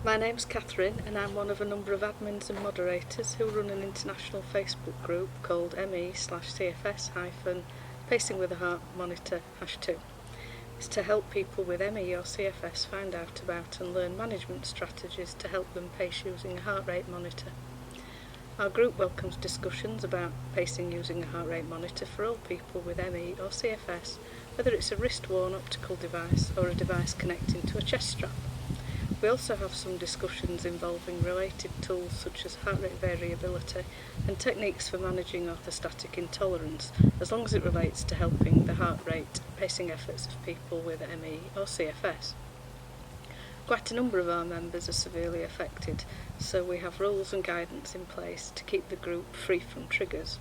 My name's Catherine and I'm one of a number of admins and moderators who run an international Facebook group called ME/CFS-Pacing with a Heart Monitor #2. It's to help people with ME or CFS find out about and learn management strategies to help them pace using a heart rate monitor. Our group welcomes discussions about pacing using a heart rate monitor for all people with ME or CFS, whether it's a wrist-worn optical device or a device connecting to a chest strap. We also have some discussions involving related tools such as heart rate variability and techniques for managing orthostatic intolerance, as long as it relates to helping the heart rate pacing efforts of people with ME or CFS. Quite a number of our members are severely affected, so we have rules and guidance in place to keep the group free from triggers.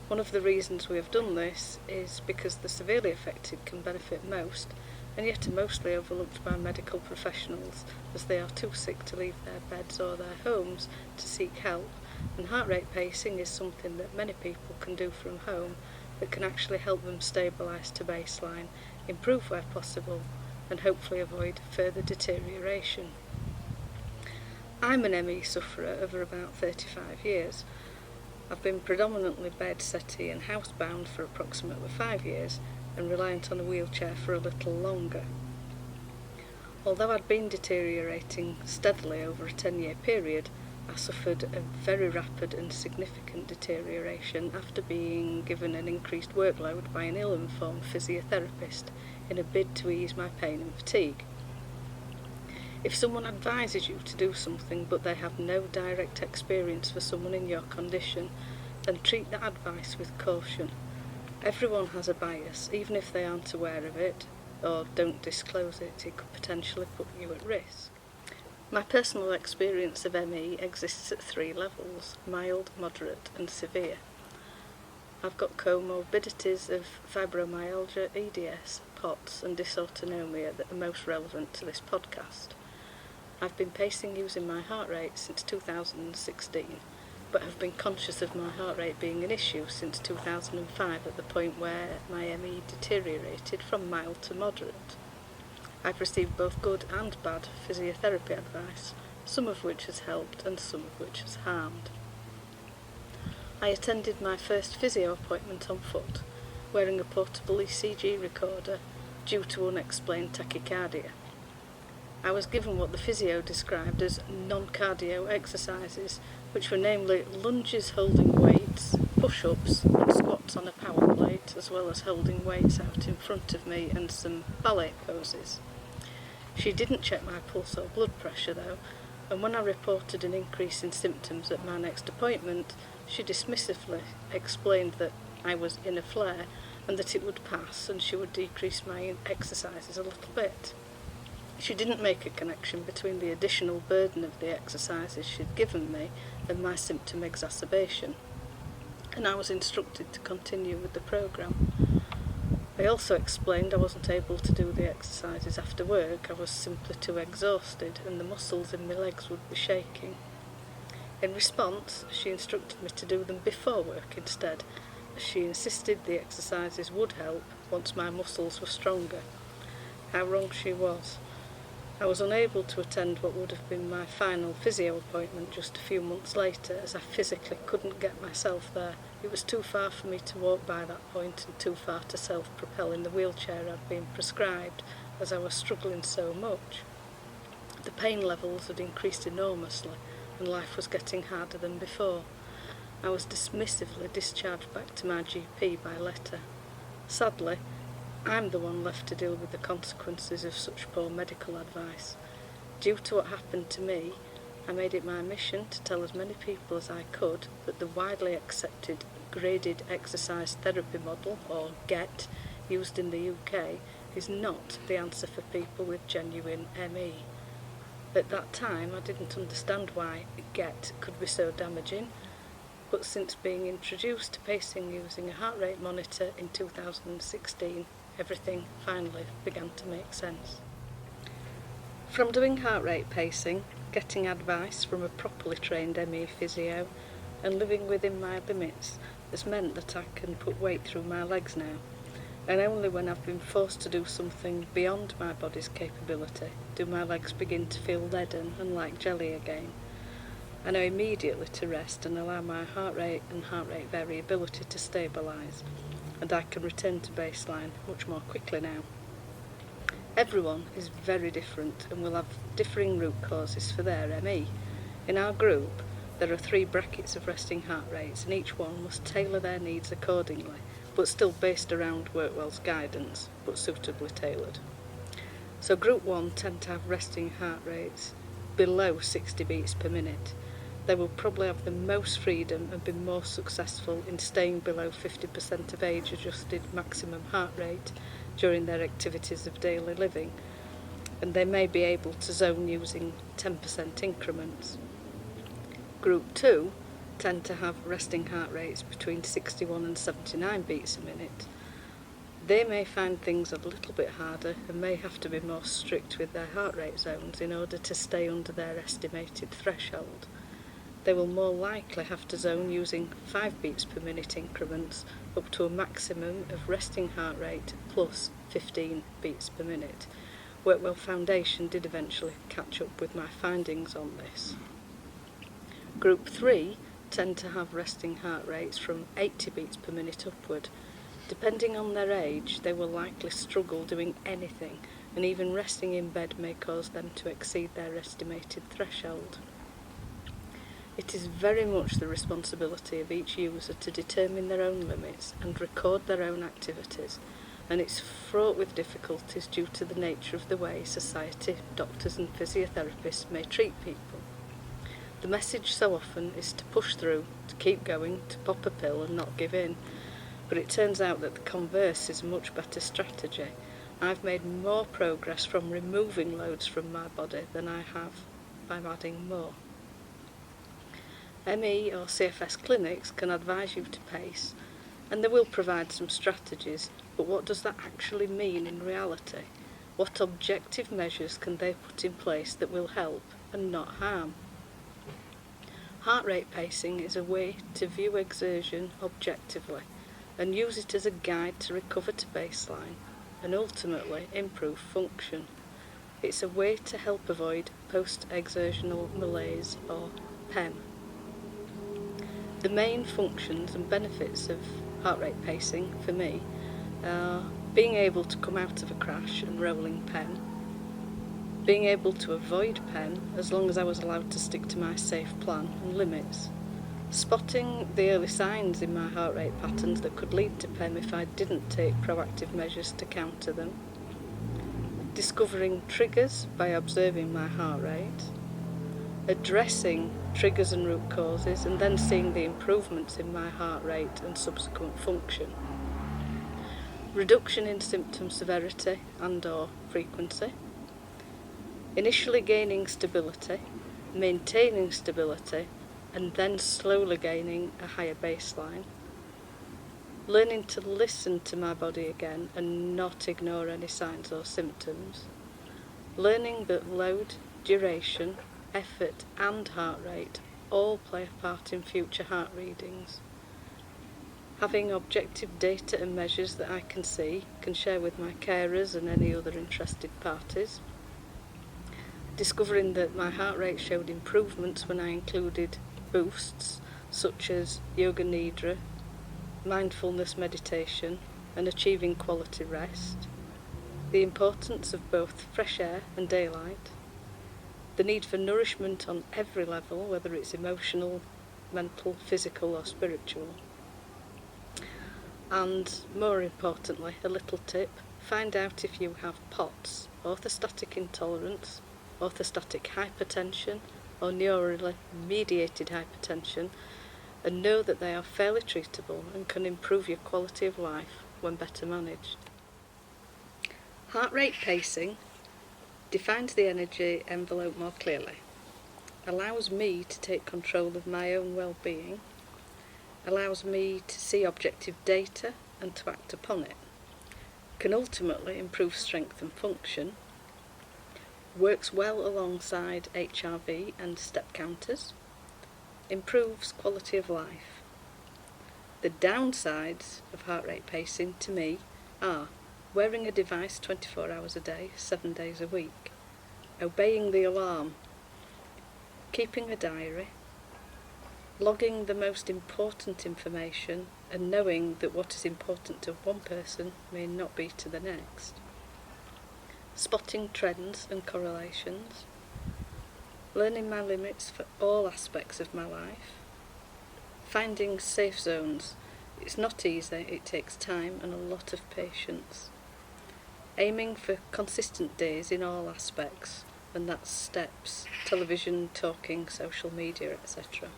One of the reasons we have done this is because the severely affected can benefit most, and yet are mostly overlooked by medical professionals as they are too sick to leave their beds or their homes to seek help, and heart rate pacing is something that many people can do from home that can actually help them stabilise to baseline, improve where possible, and hopefully avoid further deterioration. I'm an ME sufferer over about 35 years. I've been predominantly bed, settee and housebound for approximately 5 years, and reliant on a wheelchair for a little longer. Although I'd been deteriorating steadily over a 10-year period, I suffered a very rapid and significant deterioration after being given an increased workload by an ill-informed physiotherapist in a bid to ease my pain and fatigue. If someone advises you to do something but they have no direct experience for someone in your condition, then treat that advice with caution. Everyone has a bias, even if they aren't aware of it or don't disclose it. It could potentially put you at risk. My personal experience of ME exists at 3 levels: mild, moderate and severe. I've got comorbidities of fibromyalgia, EDS, POTS and dysautonomia that are most relevant to this podcast. I've been pacing using my heart rate since 2016, but have been conscious of my heart rate being an issue since 2005, at the point where my ME deteriorated from mild to moderate. I've received both good and bad physiotherapy advice, some of which has helped and some of which has harmed. I attended my first physio appointment on foot, wearing a portable ECG recorder due to unexplained tachycardia. I was given what the physio described as non-cardio exercises, which were namely lunges holding weights, push-ups and squats on a power plate, as well as holding weights out in front of me and some ballet poses. She didn't check my pulse or blood pressure though, and when I reported an increase in symptoms at my next appointment, she dismissively explained that I was in a flare and that it would pass and she would decrease my exercises a little bit. She didn't make a connection between the additional burden of the exercises she'd given me and my symptom exacerbation, and I was instructed to continue with the programme. I also explained I wasn't able to do the exercises after work. I was simply too exhausted and the muscles in my legs would be shaking. In response, she instructed me to do them before work instead, as she insisted the exercises would help once my muscles were stronger. How wrong she was. I was unable to attend what would have been my final physio appointment just a few months later, as I physically couldn't get myself there. It was too far for me to walk by that point and too far to self-propel in the wheelchair I'd been prescribed, as I was struggling so much. The pain levels had increased enormously and life was getting harder than before. I was dismissively discharged back to my GP by letter. Sadly, I'm the one left to deal with the consequences of such poor medical advice. Due to what happened to me, I made it my mission to tell as many people as I could that the widely accepted graded exercise therapy model, or GET, used in the UK is not the answer for people with genuine ME. At that time I didn't understand why GET could be so damaging, but since being introduced to pacing using a heart rate monitor in 2016, everything finally began to make sense. From doing heart rate pacing, getting advice from a properly trained ME physio, and living within my limits has meant that I can put weight through my legs now, and only when I've been forced to do something beyond my body's capability do my legs begin to feel leaden and like jelly again. I know immediately to rest and allow my heart rate and heart rate variability to stabilise, and I can return to baseline much more quickly now. Everyone is very different and will have differing root causes for their ME. In our group, there are 3 brackets of resting heart rates, and each one must tailor their needs accordingly, but still based around Workwell's guidance, but suitably tailored. So group 1 tend to have resting heart rates below 60 beats per minute. They will probably have the most freedom and be more successful in staying below 50% of age-adjusted maximum heart rate during their activities of daily living, and they may be able to zone using 10% increments. Group 2 tend to have resting heart rates between 61 and 79 beats a minute. They may find things a little bit harder and may have to be more strict with their heart rate zones in order to stay under their estimated threshold. They will more likely have to zone using 5 beats per minute increments up to a maximum of resting heart rate plus 15 beats per minute. Workwell Foundation did eventually catch up with my findings on this. Group 3 tend to have resting heart rates from 80 beats per minute upward. Depending on their age, they will likely struggle doing anything, and even resting in bed may cause them to exceed their estimated threshold. It is very much the responsibility of each user to determine their own limits and record their own activities, and it's fraught with difficulties due to the nature of the way society, doctors and physiotherapists may treat people. The message so often is to push through, to keep going, to pop a pill and not give in, but it turns out that the converse is a much better strategy. I've made more progress from removing loads from my body than I have by adding more. ME or CFS clinics can advise you to pace, and they will provide some strategies, but what does that actually mean in reality? What objective measures can they put in place that will help and not harm? Heart rate pacing is a way to view exertion objectively and use it as a guide to recover to baseline and ultimately improve function. It's a way to help avoid post-exertional malaise or PEM. The main functions and benefits of heart rate pacing for me are being able to come out of a crash and rolling PEM, being able to avoid PEM as long as I was allowed to stick to my safe plan and limits, spotting the early signs in my heart rate patterns that could lead to PEM if I didn't take proactive measures to counter them, discovering triggers by observing my heart rate, addressing triggers and root causes and then seeing the improvements in my heart rate and subsequent function, reduction in symptom severity and/or frequency, initially gaining stability, maintaining stability, and then slowly gaining a higher baseline, learning to listen to my body again and not ignore any signs or symptoms, learning that load, duration, effort and heart rate all play a part in future heart readings, having objective data and measures that I can see, can share with my carers and any other interested parties, discovering that my heart rate showed improvements when I included boosts such as yoga nidra, mindfulness meditation and achieving quality rest, the importance of both fresh air and daylight, the need for nourishment on every level, whether it's emotional, mental, physical or spiritual. And more importantly, a little tip, find out if you have POTS, orthostatic intolerance, orthostatic hypertension or neurally mediated hypertension, and know that they are fairly treatable and can improve your quality of life when better managed. Heart rate pacing defines the energy envelope more clearly, allows me to take control of my own well-being, allows me to see objective data and to act upon it, can ultimately improve strength and function, works well alongside HRV and step counters, improves quality of life. The downsides of heart rate pacing to me are wearing a device 24 hours a day, 7 days a week, obeying the alarm, keeping a diary, logging the most important information and knowing that what is important to one person may not be to the next, spotting trends and correlations, learning my limits for all aspects of my life, finding safe zones. It's not easy, it takes time and a lot of patience. Aiming for consistent days in all aspects, and that's steps, television, talking, social media, etc.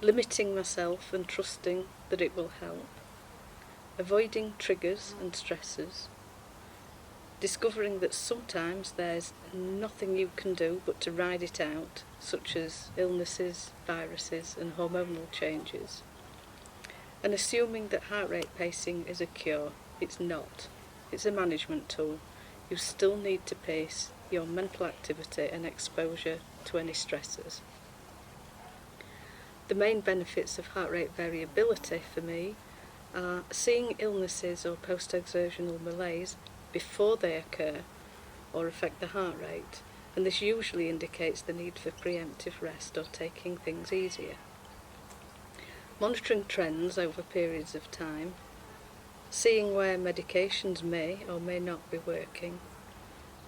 Limiting myself and trusting that it will help. Avoiding triggers and stressors. Discovering that sometimes there's nothing you can do but to ride it out, such as illnesses, viruses and hormonal changes. And assuming that heart rate pacing is a cure. It's not. It's a management tool. You still need to pace your mental activity and exposure to any stressors. The main benefits of heart rate variability for me are seeing illnesses or post-exertional malaise before they occur or affect the heart rate, and this usually indicates the need for preemptive rest or taking things easier. Monitoring trends over periods of time, seeing where medications may or may not be working,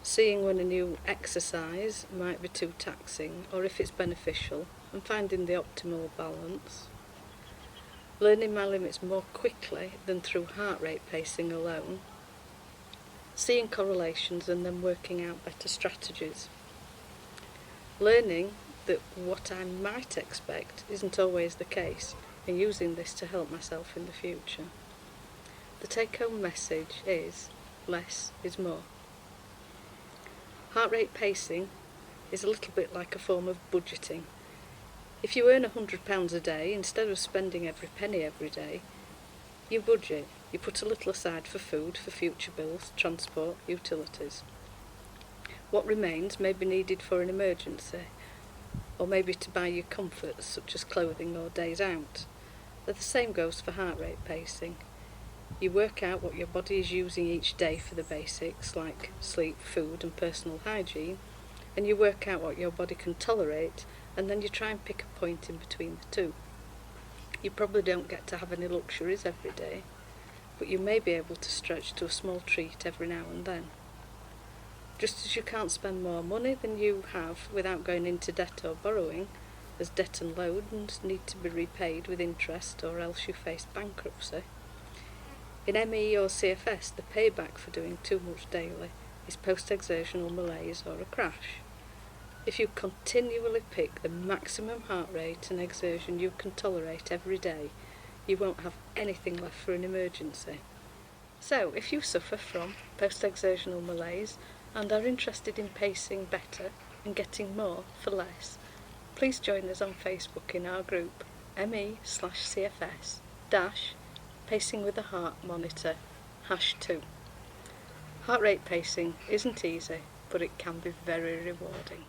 seeing when a new exercise might be too taxing or if it's beneficial, and finding the optimal balance, learning my limits more quickly than through heart rate pacing alone, seeing correlations and then working out better strategies, learning that what I might expect isn't always the case, and using this to help myself in the future. The take-home message is, less is more. Heart rate pacing is a little bit like a form of budgeting. If you earn £100 a day, instead of spending every penny every day, you budget. You put a little aside for food, for future bills, transport, utilities. What remains may be needed for an emergency, or maybe to buy you comforts such as clothing or days out. But the same goes for heart rate pacing. You work out what your body is using each day for the basics like sleep, food and personal hygiene, and you work out what your body can tolerate, and then you try and pick a point in between the two. You probably don't get to have any luxuries every day, but you may be able to stretch to a small treat every now and then. Just as you can't spend more money than you have without going into debt or borrowing, as debt and loans need to be repaid with interest or else you face bankruptcy. In ME or CFS, the payback for doing too much daily is post-exertional malaise or a crash. If you continually pick the maximum heart rate and exertion you can tolerate every day, you won't have anything left for an emergency. So, if you suffer from post-exertional malaise and are interested in pacing better and getting more for less, please join us on Facebook in our group ME/CFS Pacing with a Heart Monitor #2. Heart rate pacing isn't easy, but it can be very rewarding.